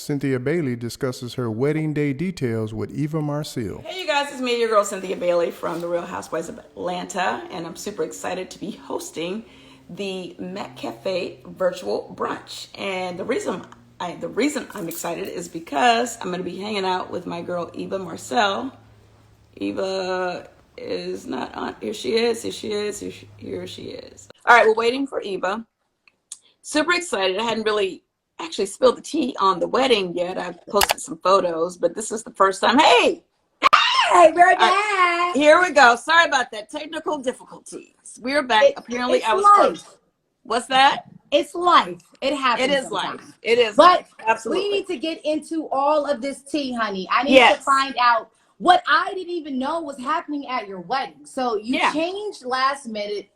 Cynthia Bailey discusses her wedding day details with Eva Marcille. Hey you guys, it's me, your girl Cynthia Bailey from The Real Housewives of Atlanta, and I'm super excited to be hosting the Met Cafe virtual brunch. And the reason I'm excited is because I'm going to be hanging out with my girl Eva Marcille. Eva is not on. Here she is. Here she is. All right, we're waiting for Eva. Super excited. I hadn't really actually spilled the tea on the wedding yet. I've posted some photos, but this is the first time. Hey, we're back. Here we go. Sorry about that. Technical difficulties. We're back. Apparently, I was first. What's that? It's life. It happens. It is sometimes. life. It is. But life. Absolutely. We need to get into all of this tea, honey. I need to find out what I didn't even know was happening at your wedding. So you changed last minute.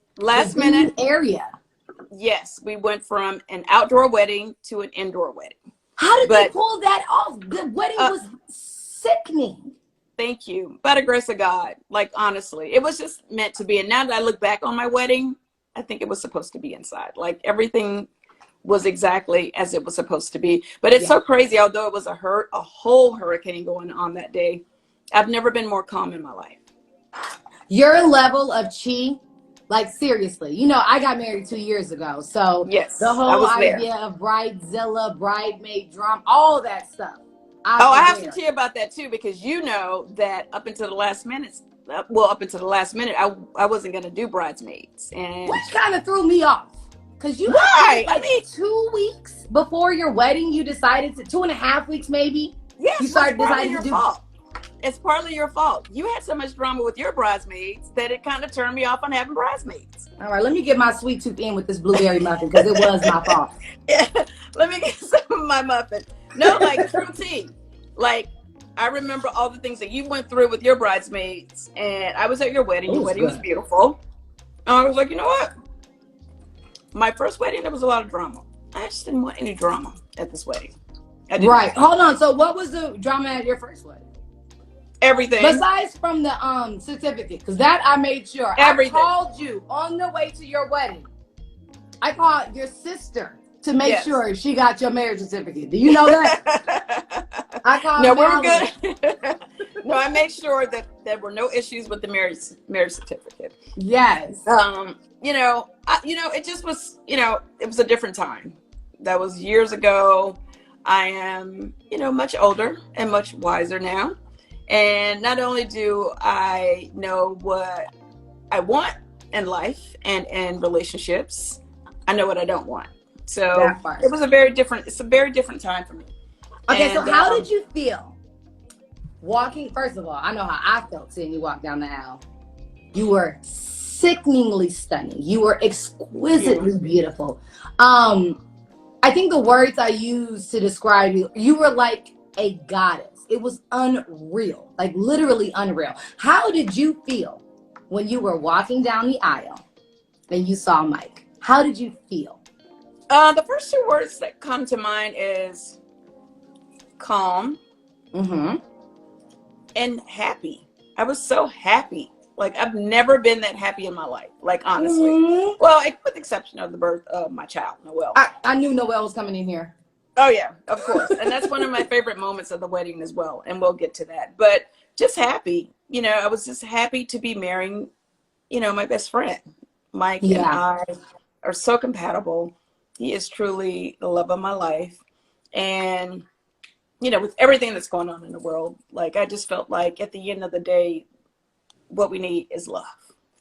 Area. Yes, we went from an outdoor wedding to an indoor wedding. How did they pull that off? The wedding was sickening. Thank you. By the grace of God, like honestly, it was just meant to be. And now that I look back on my wedding, I think it was supposed to be inside. Like everything was exactly as it was supposed to be. But it's so crazy. Although it was a whole hurricane going on that day, I've never been more calm in my life. Your level of chi, like seriously, you know, I got married 2 years ago. So the whole idea of bridezilla, bridemaid drama, all that stuff. I have to tell you about that too, because you know that up until the last minute, I wasn't going to do bridesmaids. And which kind of threw me off. Because you like 2 weeks before your wedding, you decided to, 2.5 weeks maybe. Yes, you started deciding to do. It's partly your fault. You had so much drama with your bridesmaids that it kind of turned me off on having bridesmaids. All right, let me get my sweet tooth in with this blueberry muffin because it was my fault. Let me get some of my muffin. No, like true tea. Like I remember all the things that you went through with your bridesmaids, and I was at your wedding. Your wedding was beautiful. And I was like, you know what? My first wedding, there was a lot of drama. I just didn't want any drama at this wedding. Right. Hold on. So what was the drama at your first wedding? Everything. Besides from the certificate, because that I made sure. Everything. I called you on the way to your wedding. I called your sister to make sure she got your marriage certificate. Do you know that? I called. No, we were good. No, I made sure that there were no issues with the marriage certificate. Yes. You know, it just was. You know, it was a different time. That was years ago. I am, much older and much wiser now. And not only do I know what I want in life and in relationships, I know what I don't want. So it was a very different time for me. Okay, so how did you feel walking? First of all, I know how I felt seeing you walk down the aisle. You were sickeningly stunning. You were exquisitely beautiful. I think the words I used to describe you, you were like a goddess. It was unreal, like literally unreal. How did you feel when you were walking down the aisle and you saw Mike? How did you feel? The first two words that come to mind is calm and happy. I was so happy. Like I've never been that happy in my life. Like honestly. Well, with the exception of the birth of my child, Noelle. I knew Noelle was coming in here. Oh yeah, of course. And that's one of my favorite moments of the wedding as well. And we'll get to that. But just happy. I was just happy to be marrying, my best friend. Mike and I are so compatible. He is truly the love of my life. And, with everything that's going on in the world, like I just felt like at the end of the day, what we need is love.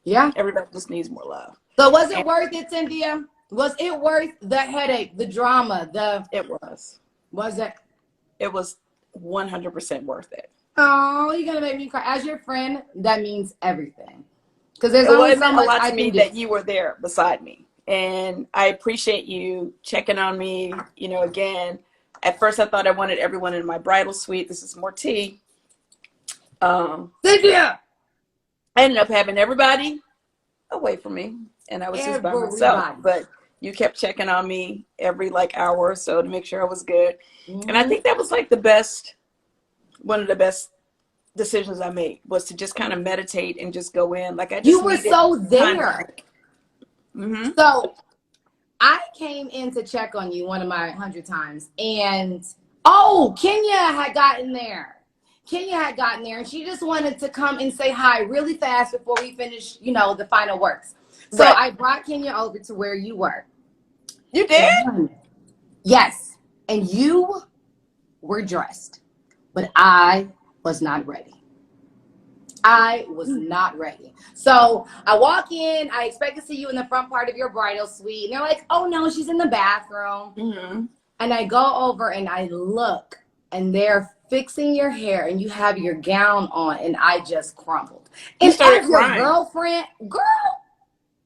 Yeah. Everybody just needs more love. So was it worth it, Cynthia? Was it worth the headache, the drama, It was. Was it? It was 100% worth it. Oh, you're going to make me cry. As your friend, that means everything. Because there's only so much I can do. That you were there beside me. And I appreciate you checking on me, again. At first, I thought I wanted everyone in my bridal suite. This is more tea. Cynthia! I ended up having everybody away from me. And I was just by myself. But you kept checking on me every hour or so to make sure I was good. And I think that was one of the best decisions I made was to just kind of meditate and just go in. You were so there. So I came in to check on you one of my 100 times, and Oh, Kenya had gotten there. Kenya had gotten there, and she just wanted to come and say hi really fast before we finish, you know, the final works. So Right. I brought Kenya over to where you were. You did? Yes. And you were dressed, but I was not ready. I was not ready. So I walk in, I expect to see you in the front part of your bridal suite. And they're like, oh no, she's in the bathroom. Mm-hmm. And I go over and I look, and they're fixing your hair, and you have your gown on, and I just crumbled. You And started as your crying. girlfriend, girl,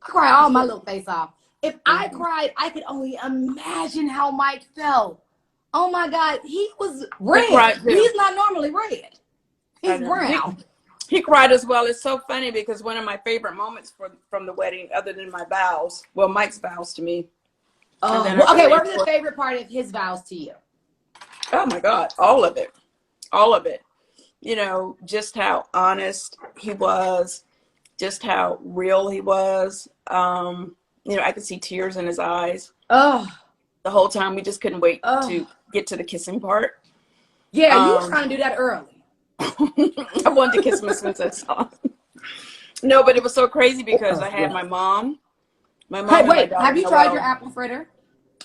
I cried all my little face off. If I cried, I could only imagine how Mike felt. Oh my God, he was red. He's not normally red. He's brown. He cried as well. It's so funny because one of my favorite moments from the wedding, other than my vows, well, Mike's vows to me. Oh, well, okay, what was the favorite part of his vows to you? Oh my God, all of it. All of it. You know, just how honest he was, just how real he was. You know, I could see tears in his eyes. Oh. The whole time. We just couldn't wait to get to the kissing part. Yeah, you were trying to do that early. I wanted to kiss him as soon as I saw him. No, but it was so crazy because I had my mom. My mom. Hey, wait, have you tried your apple fritter?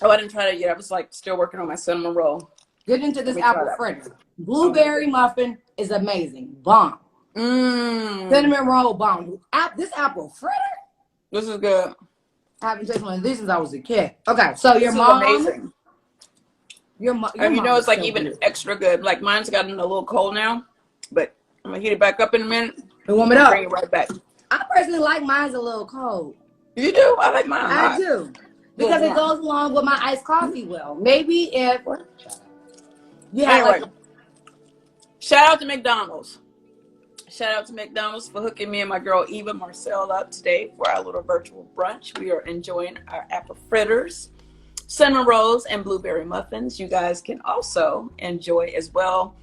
Oh, I didn't try that yet. I was like still working on my cinnamon roll. Get into this apple fritter. Blueberry muffin is amazing. Bomb. Cinnamon roll bomb. This apple fritter? This is good. I haven't tasted one of these since I was a kid. Okay, so your mom. Amazing. And you know, it's like so even extra good. Like mine's gotten a little cold now, but I'm gonna heat it back up in a minute. And warm it up. Bring it right back. I personally like mine's a little cold. You do? I like mine. I do. Because it goes along with my iced coffee well. Maybe if you have like shout out to McDonald's. Shout out to McDonald's for hooking me and my girl Eva Marcille up today for our little virtual brunch. We are enjoying our apple fritters, cinnamon rolls, and blueberry muffins. You guys can also enjoy as well.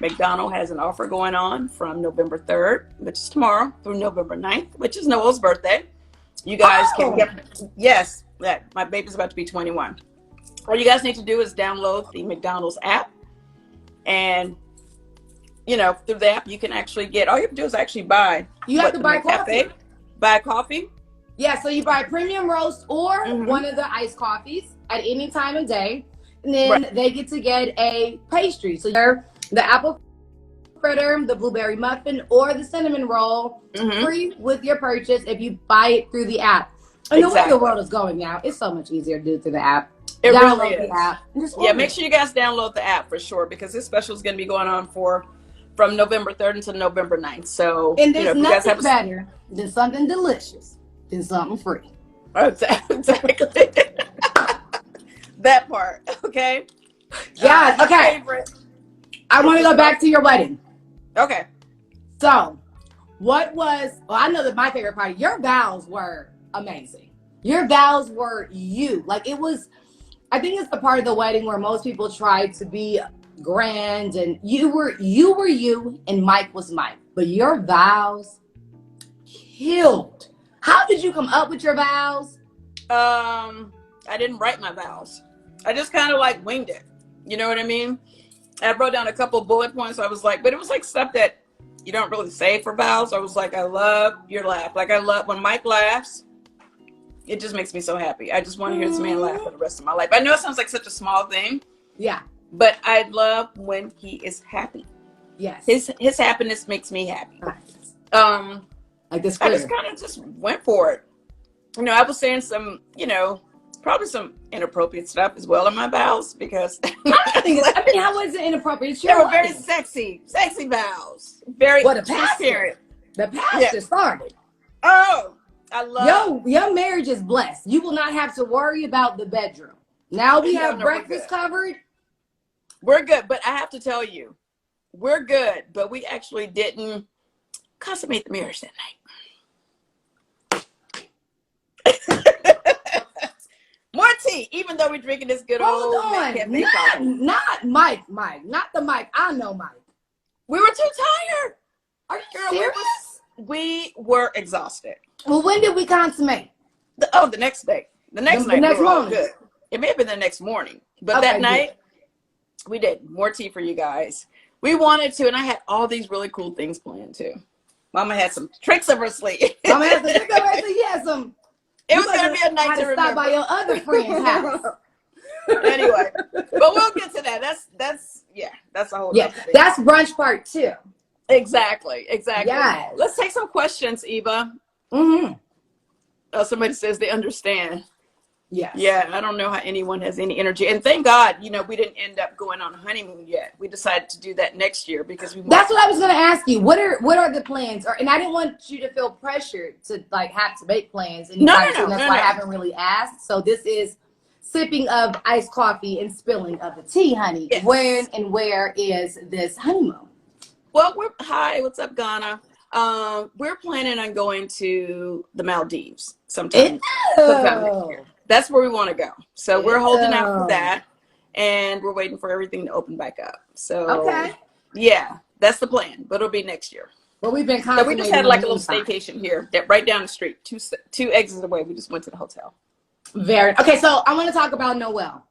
McDonald's has an offer going on from November 3rd, which is tomorrow, through November 9th, which is Noel's birthday. You guys can get, yes, that my baby's about to be 21. All you guys need to do is download the McDonald's app, and you know, through the app you can actually get, all you have to do is actually buy. You have to buy coffee. Buy coffee. Yeah, so you buy premium roast or one of the iced coffees at any time of day, and then they get to get a pastry. So you're the apple fritter, the blueberry muffin, or the cinnamon roll free with your purchase if you buy it through the app. And the way the world is going now, it's so much easier to do through the app. It really is. The app. Yeah, make sure you guys download the app for sure, because this special is going to be going on from November 3rd until November 9th. So, and there's nothing better than something delicious than something free. Exactly. That part. Okay. Yeah. Okay. I want to go back to your wedding. Okay. So, I know that my favorite part, your vows were amazing. Your vows were you. Like it was, I think it's the part of the wedding where most people try to be grand, and you were you and Mike was Mike. But your vows killed. How did you come up with your vows? I didn't write my vows. I just kind of like winged it. You know what I mean? I wrote down a couple bullet points. I was like, but it was like stuff that you don't really say for vows. I was like, I love your laugh. Like I love when Mike laughs. It just makes me so happy. I just want to hear this man laugh for the rest of my life. I know it sounds like such a small thing. Yeah. But I love when he is happy. Yes. His happiness makes me happy. Nice. Like this. I just kind of just went for it. You know, I was saying some, you know, probably some inappropriate stuff as well in my vows, because I mean, how was it inappropriate? They were very sexy vows. Very transparent. The pastor started. Oh, I love your marriage is blessed. You will not have to worry about the bedroom. Now we have breakfast covered. We're good, but I have to tell you, we're good, but we actually didn't consummate the marriage that night. More tea, even though we're drinking this good old not Mike, not the Mike. I know Mike. We were too tired. Are you serious? We were exhausted. Well, when did we consummate? The next day. The next night. The next morning. Good. It may have been the next morning, but that night, We did more tea for you guys. We wanted to, and I had all these really cool things planned too. Mama had some tricks up her sleeve. Mama had some tricks up her sleeve. Yeah, some. It was going to be a night to remember. Stop by your other friend's house. Anyway, but we'll get to that. That's a whole. Yeah, that's brunch part 2. Exactly. Yes. Let's take some questions, Eva. Mm-hmm. Oh, somebody says they understand. Yes. Yeah, I don't know how anyone has any energy. And thank God, we didn't end up going on a honeymoon yet. We decided to do that next year because we. That's what I was going to ask you. What are the plans? And I didn't want you to feel pressured to have to make plans. And No. That's why I haven't really asked. So this is sipping of iced coffee and spilling of the tea, honey. Yes. When and where is this honeymoon? Well, hi, what's up, Ghana? We're planning on going to the Maldives sometime next year. That's where we want to go. So we're holding out for that, and we're waiting for everything to open back up. So yeah, that's the plan, but it'll be next year. Well, we've been so we just had like a little staycation here, right down the street, two exits away. We just went to the hotel. Okay. So I want to talk about Noel.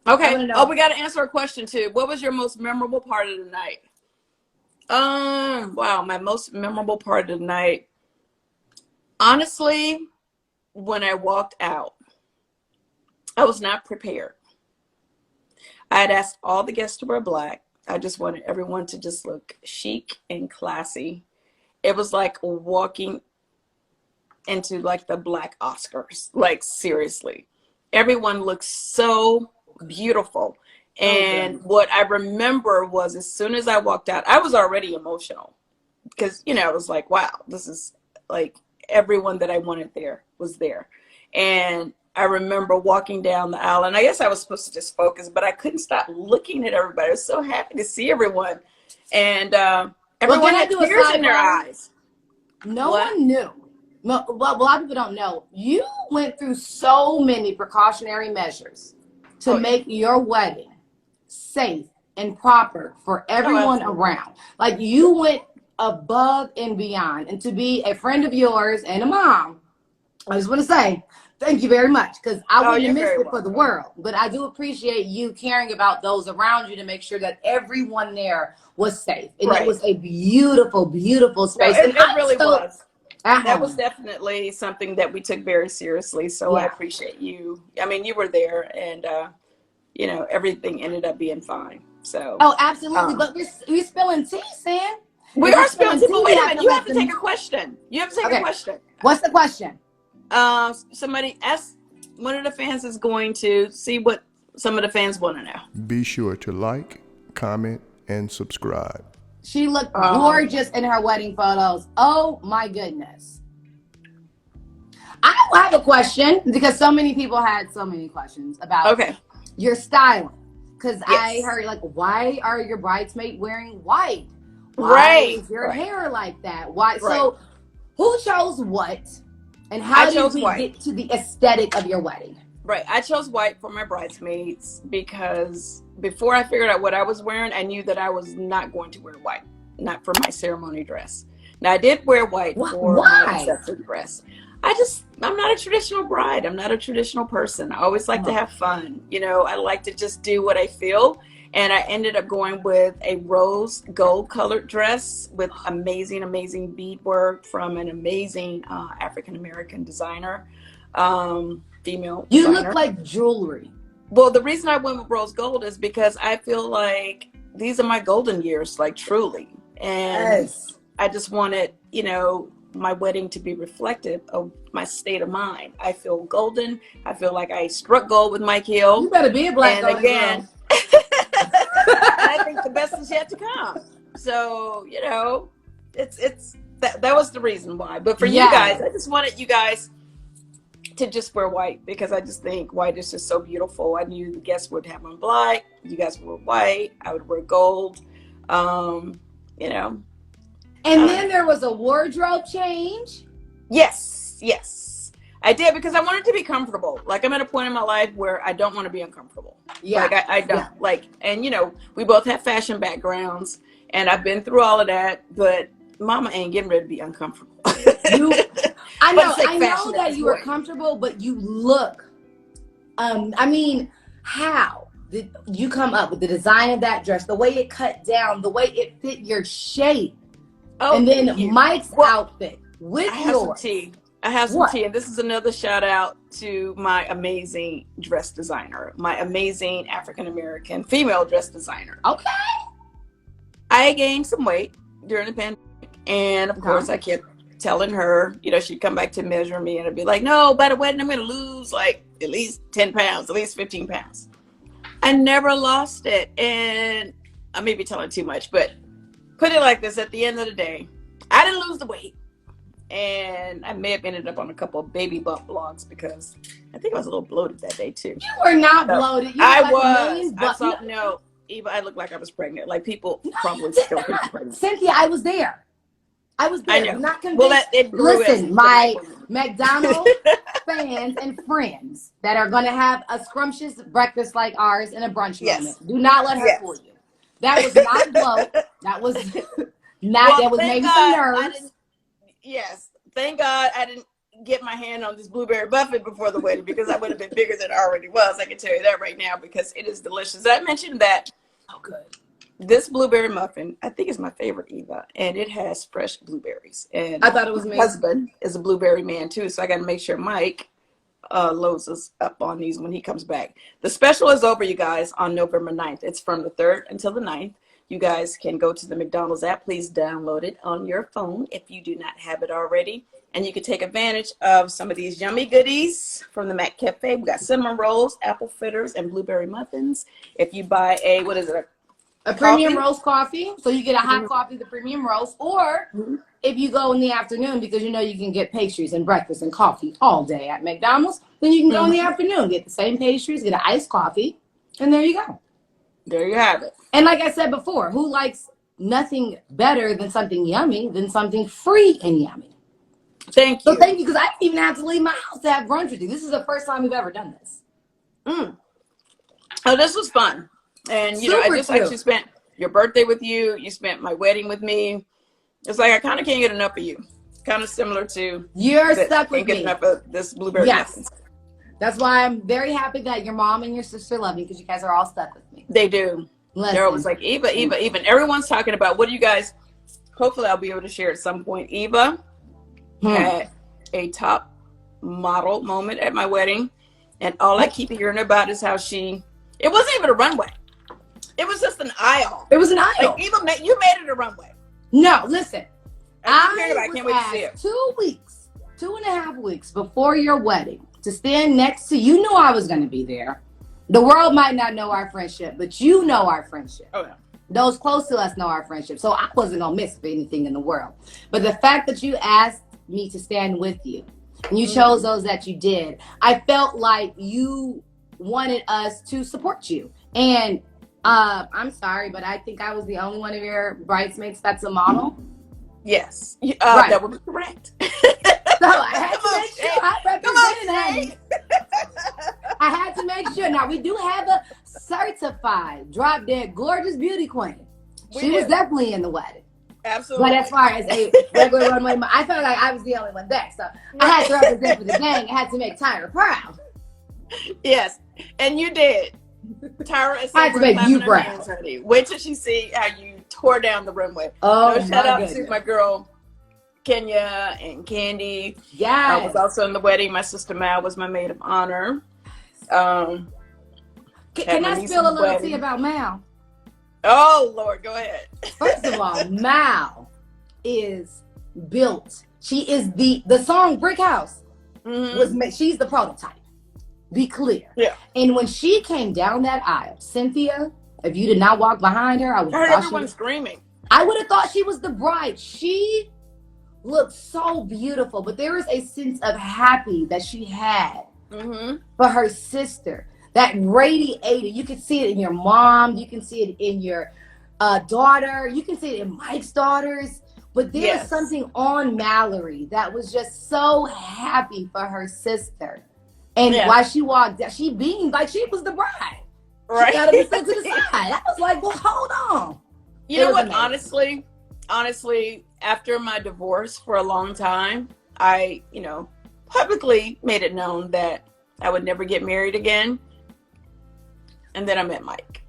Okay. Oh, we got to answer a question too. What was your most memorable part of the night? Wow, my most memorable part of the night. Honestly, when I walked out, I was not prepared. I had asked all the guests to wear black. I just wanted everyone to just look chic and classy. It was like walking into like the Black Oscars. Like seriously, everyone looked so beautiful. And what I remember was as soon as I walked out, I was already emotional because, I was like, wow, this is like everyone that I wanted there was there. And I remember walking down the aisle, and I guess I was supposed to just focus, but I couldn't stop looking at everybody. I was so happy to see everyone. And everyone had tears in their eyes. No one knew. Well, a lot of people don't know. You went through so many precautionary measures to make your wedding safe and proper for everyone around. Like you went above and beyond. And to be a friend of yours and a mom, I just want to say thank you very much, because I wouldn't have missed it for the world. But I do appreciate you caring about those around you to make sure that everyone there was safe. And it was a beautiful, beautiful space. No, it really was. That was definitely something that we took very seriously. So I appreciate you. I mean, you were there, and everything ended up being fine. So absolutely. But we're spilling tea, Sam. We are spilling tea. But wait a minute, you have to take a question. You have to take a question. What's the question? Somebody asked, one of the fans is going to see what some of the fans want to know. Be sure to like, comment, and subscribe. She looked gorgeous in her wedding photos. Oh my goodness. I have a question because so many people had so many questions about your styling. Because I heard why are your bridesmaids wearing white? Why is your hair like that? Why? So who chose what? And how did we get to the aesthetic of your wedding? Right. I chose white for my bridesmaids because before I figured out what I was wearing, I knew that I was not going to wear white, not for my ceremony dress. Now, I did wear white for my reception dress. I'm not a traditional bride. I'm not a traditional person. I always like to have fun. I like to just do what I feel. And I ended up going with a rose gold colored dress with amazing, amazing beadwork from an amazing African-American designer, female You designer. look like jewelry. Well, the reason I went with rose gold is because I feel like these are my golden years, like truly. And I just wanted, my wedding to be reflective of my state of mind. I feel golden. I feel like I struck gold with Mike Hill. You better be a black and again. I think the best is yet to come. So, it's that was the reason why. But for you guys, I just wanted you guys to just wear white because I just think white is just so beautiful. I knew the guests would have on black. You guys would wear white. I would wear gold. And then there was a wardrobe change. Yes. I did because I wanted to be comfortable. Like I'm at a point in my life where I don't want to be uncomfortable. Yeah. Like I don't like, and we both have fashion backgrounds and I've been through all of that, but mama ain't getting ready to be uncomfortable. I know that you were comfortable, but you look, how? did you come up with the design of that dress, the way it cut down, the way it fit your shape, and then Mike's outfit with I have some yours. tea. I have some What? tea, and this is another shout out to my amazing dress designer, my amazing African-American female dress designer. Okay. I gained some weight during the pandemic, and of course I kept telling her, you know, she'd come back to measure me and I'd be like, no, by the wedding I'm going to lose like at least 10 pounds, at least 15 pounds. I never lost it, and I may be telling too much, but put it like this, at the end of the day, I didn't lose the weight. And I may have ended up on a couple of baby bump blogs because I think I was a little bloated that day too. You were not bloated. You I like was. I saw, no, Eva, I looked like I was pregnant. Like people probably still think I'm pregnant. Cynthia, I was there. I was there. I know. I'm not convinced. Well, it grew. Listen, my McDonald's fans and friends that are going to have a scrumptious breakfast like ours in a brunch moment. Do not let her fool you. That was not bloat. That was not. That was maybe some nerves. Yes, thank God I didn't get my hand on this blueberry muffin before the wedding, because I would have been bigger than I already was. I can tell you that right now, because it is delicious. I mentioned that. Oh, good. This blueberry muffin, I think, is my favorite, Eva, and it has fresh blueberries. And I thought it was my amazing. husband is a blueberry man too, so I got to make sure Mike loads us up on these when he comes back. The special is over, you guys, on November 9th. It's from the 3rd until the 9th. You guys can go to the McDonald's app. Please download it on your phone if you do not have it already. And you can take advantage of some of these yummy goodies from the Mac Cafe. We got cinnamon rolls, apple fritters, and blueberry muffins. If you buy a, what is it? A premium roast coffee. So you get a hot coffee, the premium roast. Or if you go in the afternoon, because you know you can get pastries and breakfast and coffee all day at McDonald's, then you can go in the afternoon, get the same pastries, get an iced coffee, and there you go. There you have it. And like I said before, who likes nothing better than something yummy than something free and yummy? Thank you. So thank you, because I didn't even have to leave my house to have brunch with you. This is the first time we've ever done this. Oh, this was fun. And, you know, I just actually spent your birthday with you. You spent my wedding with me. It's like I kind of can't get enough of you. Kind of similar to you're stuck with me. Can't get enough of this blueberry muffin. That's why I'm very happy that your mom and your sister love me, because you guys are all stuck with me. They do. They're always like, Eva. And everyone's talking about, what do you guys, hopefully I'll be able to share at some point. Eva had a top model moment at my wedding. And all I keep hearing about is how it wasn't even a runway. It was just an aisle. It was an aisle. Like, Eva, you made it a runway. No, listen. I can't wait to see it. 2 weeks, 2.5 weeks before your wedding to stand next to you. Knew I was going to be there. The world might not know our friendship, but you know our friendship. Oh, yeah. Those close to us know our friendship. So I wasn't going to miss anything in the world. But the fact that you asked me to stand with you, and you chose those that you did, I felt like you wanted us to support you. And I'm sorry, but I think I was the only one of your bridesmaids that's a model. Yes, that would be correct. So I had to make sure I represented her. I had to make sure. Now, we do have a certified drop dead gorgeous beauty queen. She was definitely in the wedding. Absolutely. But as far as a regular runway, I felt like I was the only one there. So I had to represent for the gang. I had to make Tyra proud. Yes, and you did. Tyra is I had to make you proud. Wait till she see how you tore down the runway. Oh, shout out to my girl Kenya and Candy. Yeah, I was also in the wedding. My sister Mal was my maid of honor. Can I spill a little tea about Mal? Oh Lord, go ahead. First of all, Mal is built. She is the song Brick House was made. She's the prototype. Be clear. Yeah. And when she came down that aisle, Cynthia, if you did not walk behind her, I would have heard everyone screaming. I would have thought she was the bride. She looked so beautiful, but there was a sense of happy that she had for her sister that radiated. You could see it in your mom. You can see it in your daughter. You can see it in Mike's daughters. But there was something on Mallory that was just so happy for her sister. And while she walked down, she beamed like she was the bride. Right. She got to be set to the side. I was like, well, hold on. You know what? Amazing. Honestly, after my divorce for a long time, I, publicly made it known that I would never get married again. and then I met Mike.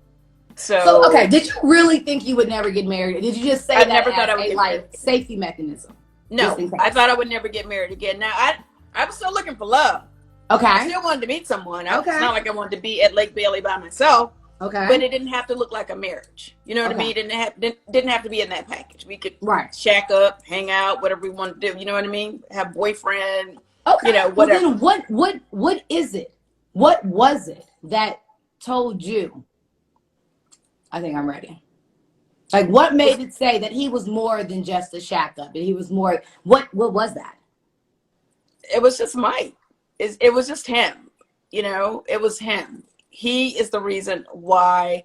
So okay, did you really think you would never get married? Or did you just say I that never as thought I would a get like married. safety mechanism? No, I thought I would never get married again. Now I was still looking for love. Okay. I still wanted to meet someone. Okay. It's not like I wanted to be at Lake Bailey by myself. Okay. But it didn't have to look like a marriage. You know what I mean? It didn't have to be in that package. We could shack up, hang out, whatever we want to do. You know what I mean? Have boyfriend. Okay. You know, whatever. Well, then what is it? What was it that told you, I think I'm ready? Like, what made it say that he was more than just a shack up? That he was more. What was that? It was just Mike. It was just him. You know, it was him. He is the reason why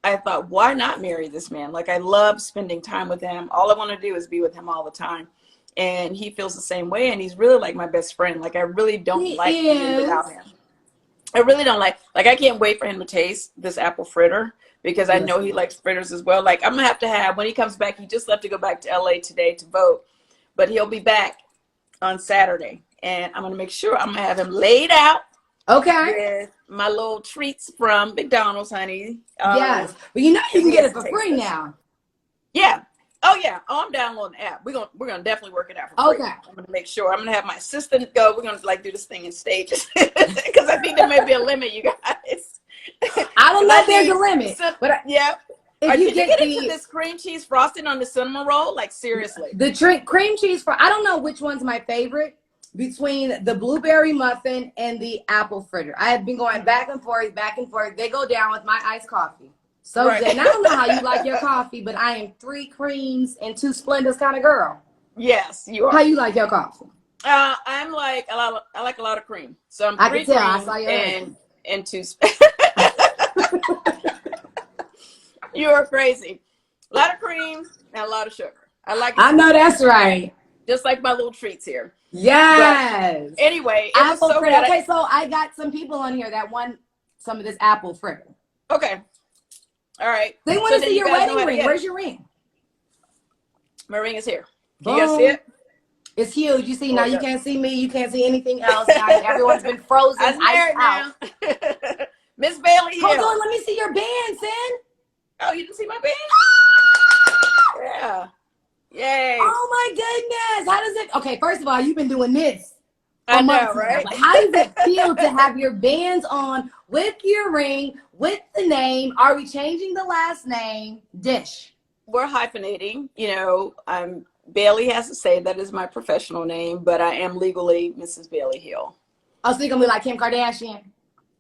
I thought, why not marry this man? Like, I love spending time with him. All I want to do is be with him all the time. And he feels the same way. And he's really like my best friend. Like, I really don't like being without him. I really don't like I can't wait for him to taste this apple fritter, because I know he likes fritters as well. Like, I'm going to have, when he comes back, he just left to go back to LA today to vote, but he'll be back on Saturday. And I'm going to make sure I'm going to have him laid out. Okay. With my little treats from McDonald's, honey. Yes. But you know you can get it for free now. Yeah. Oh yeah. Oh, I'm downloading the app. We're gonna definitely work it out for free. Okay. I'm gonna make sure. I'm gonna have my assistant go. We're gonna like do this thing in stages, because I think there may be a limit, you guys. I don't know if there's a limit, but yeah. If you get into this cream cheese frosting on the cinnamon roll, like seriously, the cream cheese I don't know which one's my favorite between the blueberry muffin and the apple fritter. I have been going back and forth. They go down with my iced coffee. So good. And I don't know how you like your coffee, but I am 3 creams and 2 Splendors kind of girl. Yes, you are. How you like your coffee? I'm like I like a lot of cream. So I'm 3 creams and 2. You are crazy. A lot of cream and a lot of sugar. I like it. I know that's right. Just like my little treats here. Yes. But anyway, apple so fritter. Okay, so I got some people on here that want some of this apple fritter. Okay. All right. They want to see your wedding ring. Where's your ring? My ring is here. Can you guys see it? It's huge. You see, now you can't see me. You can't see anything else. Now everyone's been frozen. I'm out. Miss Bailey Hill. Hold on. Let me see your band, Sin. Oh, you didn't see my band? Yeah. Yay. Oh my goodness. How does it? Okay, first of all, you've been doing this. I know, right? Like, how does it feel to have your bands on with your ring, with the name? Are we changing the last name? Dish. We're hyphenating. You know, Bailey has to say that is my professional name, but I am legally Mrs. Bailey Hill. Oh, so you're gonna be like Kim Kardashian?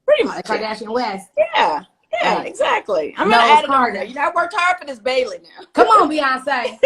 Pretty much. Like Kardashian West. Yeah. Yeah, exactly. I'm gonna add it on there. You know, I worked hard for this Bailey now. Come on, Beyonce.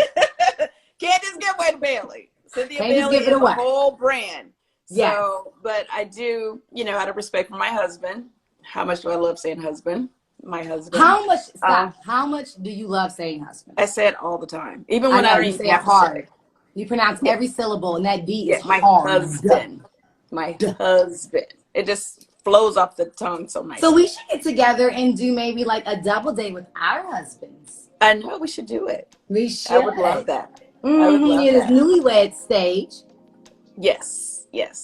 Can't just give away to Bailey. Cynthia Can't Bailey just give it away. A whole brand. Yes. So, but I do, you know, out of respect for my husband. How much do I love saying husband? My husband. How much? Stop. How much do you love saying husband? I say it all the time, even when I don't even say it hard. You pronounce every syllable, and that D is my hard. husband. My husband. It just flows off the tongue so nice. So we should get together and do maybe like a double date with our husbands. I know we should do it. We should. I would love that. Mm-hmm. I would love this newlywed stage. Yes.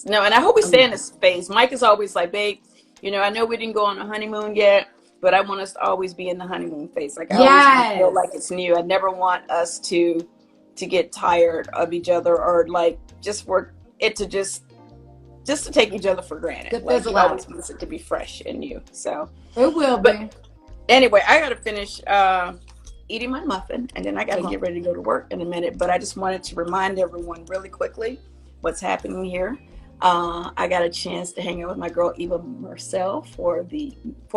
No, and I hope we stay in this phase. Mike is always like, babe, you know, I know we didn't go on a honeymoon yet, but I want us to always be in the honeymoon phase. Like, I always feel like it's new. I never want us to get tired of each other, or like just for it to just to take each other for granted. Like, you always want it to be fresh and new. So it will be. But anyway, I gotta finish eating my muffin, and then I gotta get ready to go to work in a minute. But I just wanted to remind everyone really quickly what's happening here. I got a chance to hang out with my girl Eva Marcille for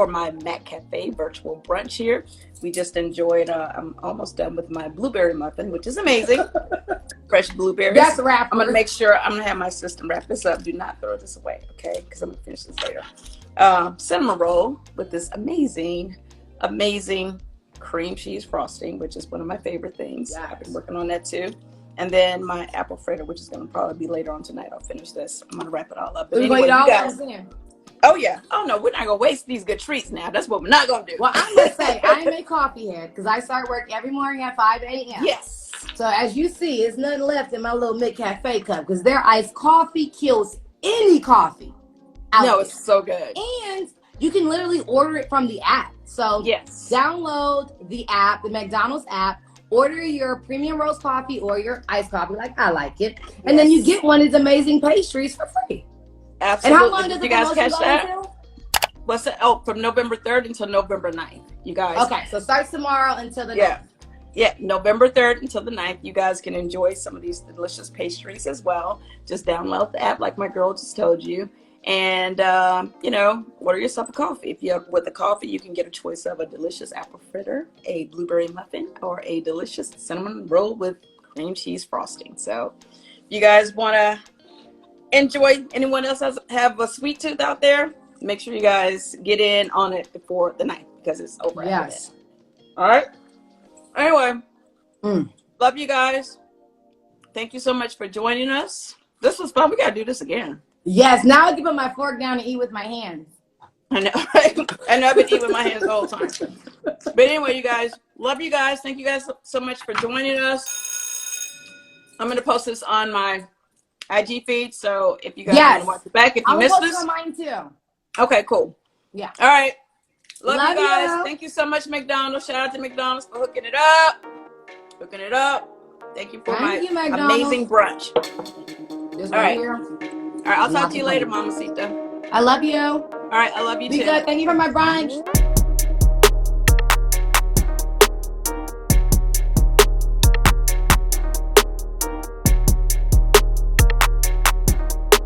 my Mac Cafe virtual brunch here. We just enjoyed. I'm almost done with my blueberry muffin, which is amazing. Fresh blueberries. That's a wrap. I'm gonna make sure. I'm gonna have my assistant wrap this up. Do not throw this away, okay? Because I'm gonna finish this later. Cinnamon roll with this amazing cream cheese frosting, which is one of my favorite things. Yes. I've been working on that too. And then my apple fritter, which is going to probably be later on tonight. I'll finish this. I'm going to wrap it all up. But anyway, oh, yeah. Oh, no, we're not going to waste these good treats now. That's what we're not going to do. Well, I'm going to say, I am a coffee head because I start work every morning at 5 a.m. Yes. So as you see, there's nothing left in my little McCafe cup because their iced coffee kills any coffee. No, it's so good. And you can literally order it from the app. So Yes. download the app, the McDonald's app, order your premium roast coffee or your iced coffee, like I like it. And then you Yes. get one of these amazing pastries for free. Absolutely. And how long does Did the you guys promotion catch go that? until? What's it? Oh, from November 3rd until November 9th. You guys. Okay, so starts tomorrow until the Yeah. 9th. Yeah, November 3rd until the 9th. You guys can enjoy some of these delicious pastries as well. Just download the app like my girl just told you. And, order yourself a coffee. If you're with a coffee, you can get a choice of a delicious apple fritter, a blueberry muffin, or a delicious cinnamon roll with cream cheese frosting. So if you guys want to enjoy, anyone else have a sweet tooth out there, make sure you guys get in on it before the 9th because it's over. Yes. All right. Anyway, love you guys. Thank you so much for joining us. This was fun. We got to do this again. Yes, now I can put my fork down and eat with my hands. I know, right? I know I've been eating with my hands the whole time. But anyway, you guys, love you guys. Thank you guys so much for joining us. I'm going to post this on my IG feed. So if you guys want to watch it back, if you missed this. I'm going to post it on mine too. Okay, cool. Yeah. All right. Love you guys. You. Thank you so much, McDonald's. Shout out to McDonald's for hooking it up. Thank you for my amazing brunch. Just all right. Here. All right. I'll talk to you later, Mamacita. I love you. All right. I love you too. Be good. Thank you for my brunch.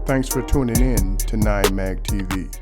Thanks for tuning in to 9 Mag TV.